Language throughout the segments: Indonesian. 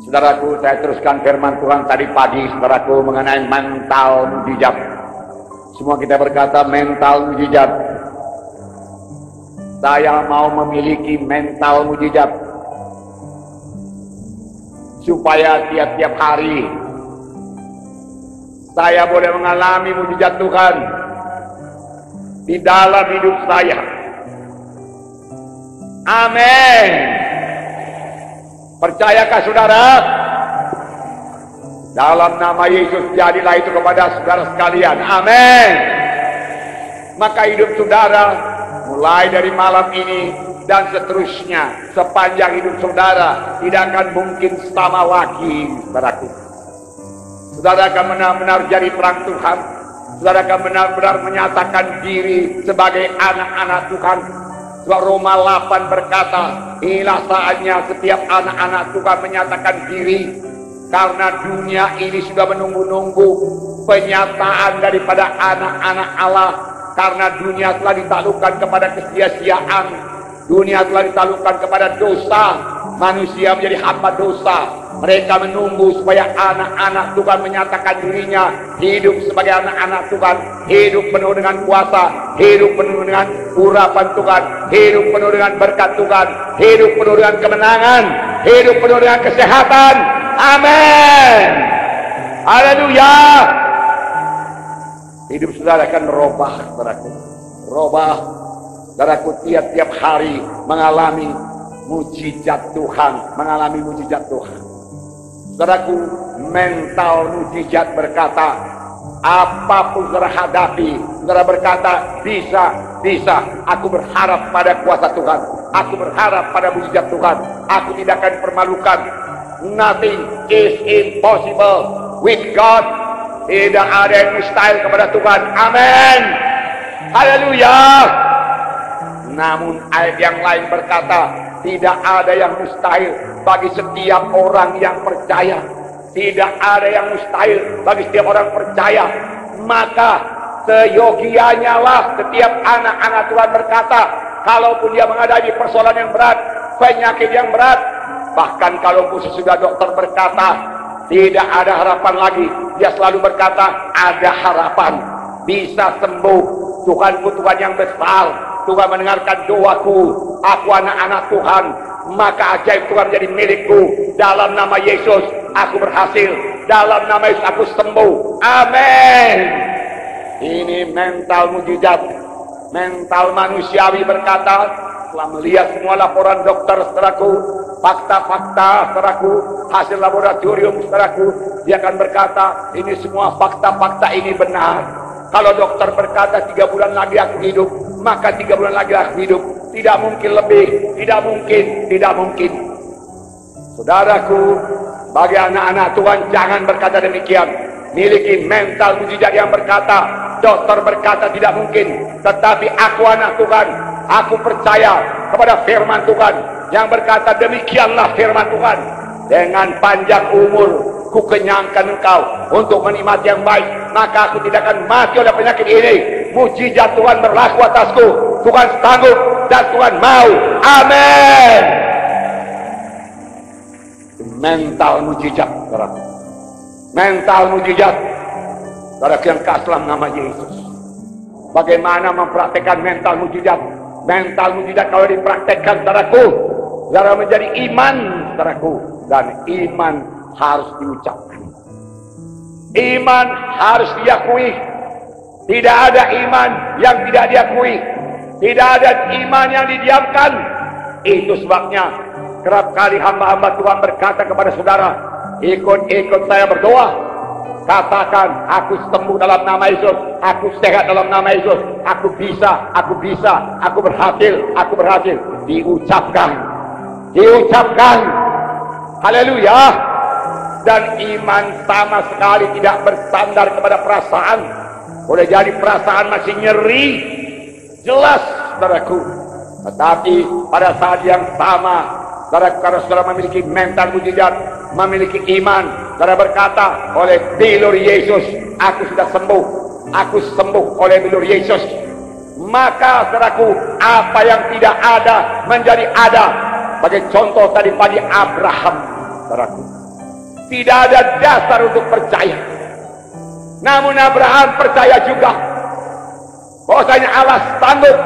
Saudaraku, saya teruskan firman Tuhan tadi pagi, saudaraku, mengenai mental mujizat. Semua kita berkata mental mujizat. Saya mau memiliki mental mujizat, supaya tiap-tiap hari saya boleh mengalami mujizat Tuhan di dalam hidup saya. Amin. Percayakah saudara? Dalam nama Yesus jadilah itu kepada saudara sekalian. Amin. Maka hidup saudara mulai dari malam ini dan seterusnya sepanjang hidup saudara tidak akan mungkin sama lagi, saudaraku. Saudara akan benar-benar jadi perang Tuhan. Saudara akan benar-benar menyatakan diri sebagai anak-anak Tuhan. Sebab Roma 8 berkata, inilah saatnya setiap anak-anak Tuhan menyatakan diri, karena dunia ini sudah menunggu-nunggu penyataan daripada anak-anak Allah. Karena dunia telah ditaklukkan kepada kesia-siaan, dunia telah ditaklukkan kepada dosa, manusia menjadi hamba dosa. Mereka menunggu supaya anak-anak Tuhan menyatakan dirinya hidup sebagai anak-anak Tuhan, hidup penuh dengan kuasa, hidup penuh dengan urapan Tuhan, hidup penuh dengan berkat Tuhan, hidup penuh dengan kemenangan, hidup penuh dengan kesehatan. Amin. Haleluya. Hidup saudara akan robah, saudaraku. Robah, saudaraku, tiap-tiap hari mengalami mujizat Tuhan, mengalami mujizat Tuhan. Saudaraku, mental mujizat berkata, apapun saudara hadapi, saudara berkata, bisa, aku berharap pada kuasa Tuhan, aku berharap pada mujizat Tuhan, aku tidak akan dipermalukan. Nothing is impossible with God. Tidak ada yang mustahil kepada Tuhan. Amin. Haleluya. Namun ayat yang lain berkata, tidak ada yang mustahil bagi setiap orang yang percaya. Tidak ada yang mustahil bagi setiap orang percaya. Maka seyogianya lah setiap anak-anak Tuhan berkata, kalaupun dia menghadapi persoalan yang berat, penyakit yang berat, bahkan kalaupun sesudah dokter berkata tidak ada harapan lagi, dia selalu berkata ada harapan, bisa sembuh. Tuhanku Tuhan yang besar, Tuhan mendengarkan doaku, aku anak-anak Tuhan, maka ajaib Tuhan menjadi milikku. Dalam nama Yesus aku berhasil, dalam nama Yesus aku sembuh. Amin. Ini mental mujizat. Mental manusiawi berkata, setelah melihat semua laporan dokter, saudaraku, fakta-fakta, saudaraku, hasil laboratorium, saudaraku, dia akan berkata, ini semua fakta-fakta ini benar. Kalau dokter berkata 3 bulan lagi aku hidup, maka 3 bulan lagi aku hidup. Tidak mungkin lebih, tidak mungkin. Saudaraku, bagi anak-anak Tuhan, jangan berkata demikian. Miliki mental mujizat yang berkata, dokter berkata tidak mungkin, tetapi aku anak Tuhan, aku percaya kepada firman Tuhan yang berkata demikianlah firman Tuhan. Dengan panjang umur ku kenyangkan engkau untuk menikmati yang baik, maka aku tidak akan mati oleh penyakit ini. Mujizat Tuhan berlaku atasku. Tuhan sanggup dan Tuhan mau. Amin. Mental mujizat, saudara. Mental mujizat, saudara yang kasih dalam nama Yesus. Bagaimana mempraktekkan mental mujizat? Mental mujizat kalau dipraktekkan, saudaraku, saudara menjadi iman, saudaraku. Dan iman harus diucapkan. Iman harus diakui. Tidak ada iman yang tidak diakui. Tidak ada iman yang didiamkan. Itu sebabnya kerap kali hamba-hamba Tuhan berkata kepada saudara, ikut saya berdoa. Katakan, aku sembuh dalam nama Yesus, aku sehat dalam nama Yesus, aku bisa, aku berhasil. Diucapkan. Haleluya. Dan iman sama sekali tidak bersandar kepada perasaan. Boleh jadi perasaan masih nyeri, jelas, saudaraku. Tetapi pada saat yang sama, saudara, karena saudara memiliki mental mujizat, memiliki iman, saudara berkata, oleh bilur Yesus aku sudah sembuh. Aku sembuh oleh bilur Yesus. Maka, saudaraku, apa yang tidak ada menjadi ada. Sebagai contoh tadi pagi Abraham, saudaraku. Tidak ada dasar untuk percaya. Namun Abraham percaya juga bahwasanya Allah sanggup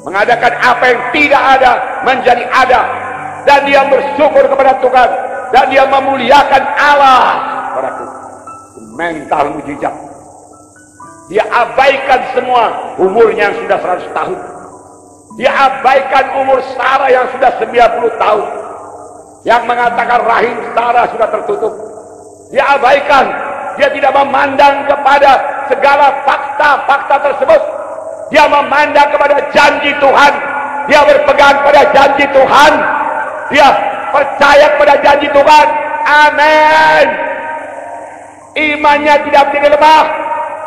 mengadakan apa yang tidak ada menjadi ada, dan dia bersyukur kepada Tuhan dan dia memuliakan Allah. Saudaraku, mental mujizat. Dia abaikan semua umurnya yang sudah 100 tahun. Dia abaikan umur Sarah yang sudah 90 tahun, yang mengatakan rahim Sarah sudah tertutup. Dia abaikan. Dia tidak memandang kepada segala fakta-fakta tersebut. Dia memandang kepada janji Tuhan. Dia berpegang pada janji Tuhan. Dia percaya kepada janji Tuhan. Amin. Imannya tidak menjadi lemah.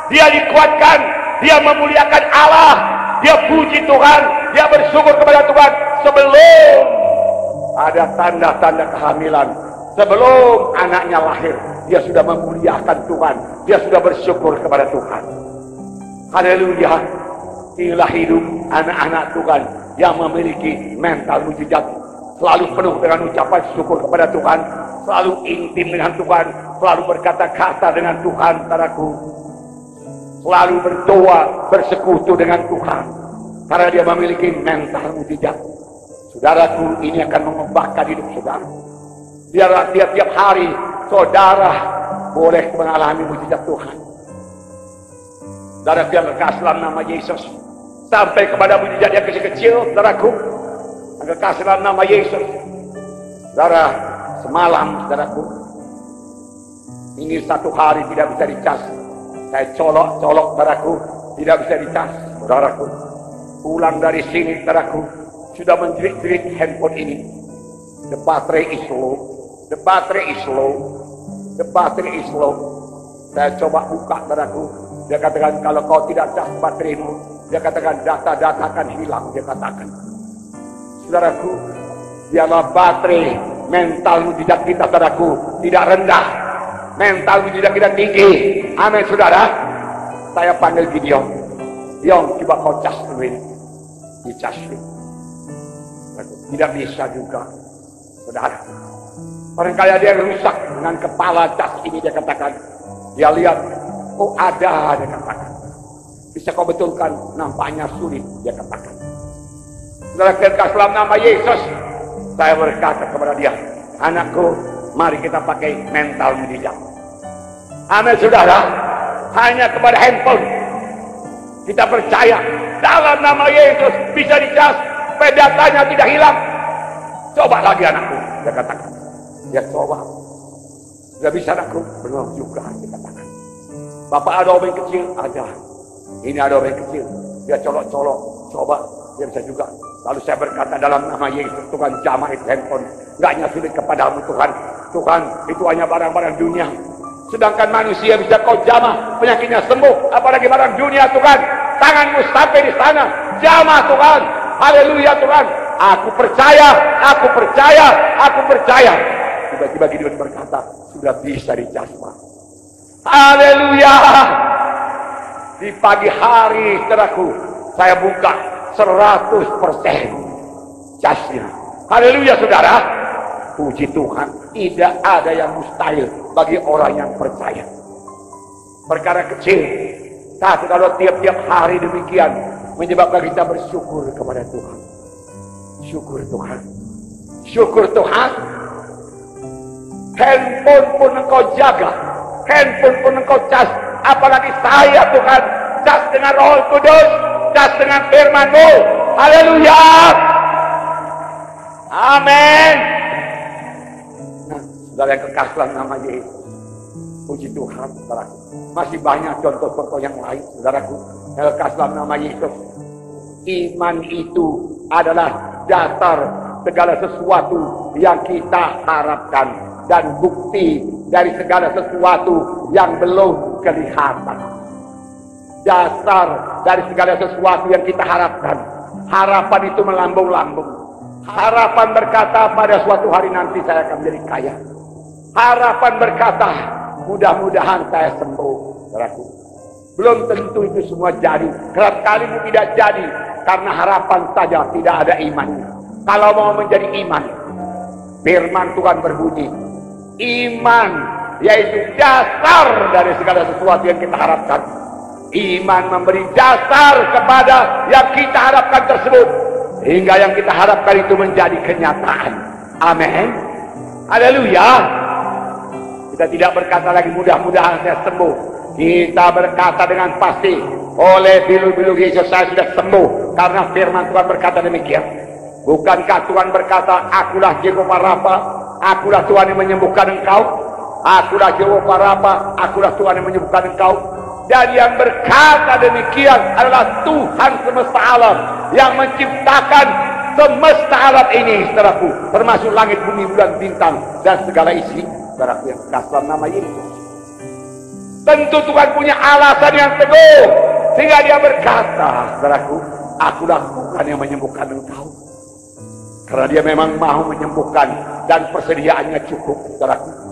Dia dikuatkan. Dia memuliakan Allah. Dia puji Tuhan. Dia bersyukur kepada Tuhan. Sebelum ada tanda-tanda kehamilan, sebelum anaknya lahir, dia sudah memuliakan Tuhan. Dia sudah bersyukur kepada Tuhan. Haleluya. Inilah hidup anak-anak Tuhan yang memiliki mental mujizat. Selalu penuh dengan ucapan syukur kepada Tuhan. Selalu intim dengan Tuhan. Selalu berkata-kata dengan Tuhan, saudaraku. Selalu berdoa, bersekutu dengan Tuhan. Karena dia memiliki mental mujizat. Saudaraku, ini akan mengubahkan hidup saudara. Biarlah tiap-tiap hari saudara boleh mengalami mujizat Tuhan. Saudara, biar kekasih dalam nama Yesus sampai kepada mujizat yang kecil-kecil, saudaraku. Kekasih dalam nama Yesus. Saudara, semalam, saudaraku, ini satu hari tidak bisa dicas. Saya colok-colok, saudaraku, tidak bisa dicas, saudaraku. Pulang dari sini, saudaraku, sudah menjerit-jerit handphone ini. The battery is low. The battery is low. The battery is low. Saya coba buka, saudaraku. Dia katakan, kalau kau tidak cas bateraimu, dia katakan data-data akan hilang. Dia katakan, saudaraku, biarlah baterai mental mujizat kita, saudaraku, tidak rendah. Mental mujizat kita tinggi. Amin, saudara. Saya panggil Gideon. Gideon, coba kau cas dulu ini. Dicas ini. Tidak bisa juga, saudara. Barangkali ada yang rusak dengan kepala cas ini, dia katakan. Dia lihat, oh ada, dia katakan. Bisa kau betulkan? Nampaknya sulit, dia katakan. Saudara, kekasih dalam nama Yesus, saya berkata kepada dia, anakku, mari kita pakai mental mujizat. Amin, saudara. Hanya kepada handphone kita percaya dalam nama Yesus bisa dicas, datanya tidak hilang. Coba lagi, anakku, dia katakan. Dia coba. Tidak bisa, anakku. Belum juga, dia katakan. Bapak, ada obeng kecil? Ada. Ini ada obeng kecil. Dia colok-colok. Coba. Dia bisa juga. Lalu saya berkata dalam nama Yesus, Tuhan, jamah itu handphone. Enggaknya sulit kepadamu, Tuhan. Tuhan, itu hanya barang-barang dunia. Sedangkan manusia bisa kau jamah, penyakitnya sembuh. Apalagi barang dunia, Tuhan. Tanganmu sampai di sana. Jamah, Tuhan. Haleluya, Tuhan. Aku percaya, aku percaya, aku percaya. Tiba-tiba Gideon berkata, sudah bisa dijamah. Haleluya. Di pagi hari, saudaraku, saya buka 100% jasnya. Haleluya, saudara. Puji Tuhan, tidak ada yang mustahil bagi orang yang percaya. Perkara kecil, tapi kalau tiap-tiap hari demikian menyebabkan kita bersyukur kepada Tuhan. Syukur Tuhan. Syukur Tuhan. Handphone pun engkau jaga. Handphone pun engkau cas. Apalagi saya, Tuhan, cas dengan Roh Kudus, cas dengan firman-Mu. Haleluya. Amin. Nah, saudara yang kekasih dalam nama Yesus. Puji Tuhan, saudaraku. Masih banyak contoh-contoh yang lain, saudaraku. Yang kekasih dalam nama Yesus. Iman itu adalah dasar segala sesuatu yang kita harapkan dan bukti dari segala sesuatu yang belum kelihatan. Dasar dari segala sesuatu yang kita harapkan. Harapan itu melambung-lambung. Harapan berkata, pada suatu hari nanti saya akan menjadi kaya. Harapan berkata, mudah-mudahan saya sembuh. Saudaraku, belum tentu itu semua jadi. Kerap kali itu tidak jadi karena harapan saja, tidak ada imannya. Kalau mau menjadi iman, firman Tuhan berbunyi, Iman yaitu dasar dari segala sesuatu yang kita harapkan. Iman memberi dasar kepada yang kita harapkan tersebut, hingga yang kita harapkan itu menjadi kenyataan. Amin. Haleluya. Kita tidak berkata lagi mudah-mudahan saya sembuh. Kita berkata dengan pasti, oleh bilu-bilu Yesus saya sudah sembuh, karena firman Tuhan berkata demikian. Bukankah Tuhan berkata, akulah Jehovah Rafa, akulah Tuhan yang menyembuhkan engkau. Akulah Jehovah Rafa, akulah Tuhan yang menyembuhkan engkau. Dan yang berkata demikian adalah Tuhan semesta alam, yang menciptakan semesta alam ini, saudaraku, termasuk langit, bumi, bulan, bintang, dan segala isi, saudaraku, yang dalam nama Yesus. Tentu Tuhan punya alasan yang teguh, sehingga dia berkata, saudaraku, akulah Tuhan yang menyembuhkan engkau. Karena dia memang mau menyembuhkan, dan persediaannya cukup, saudaraku.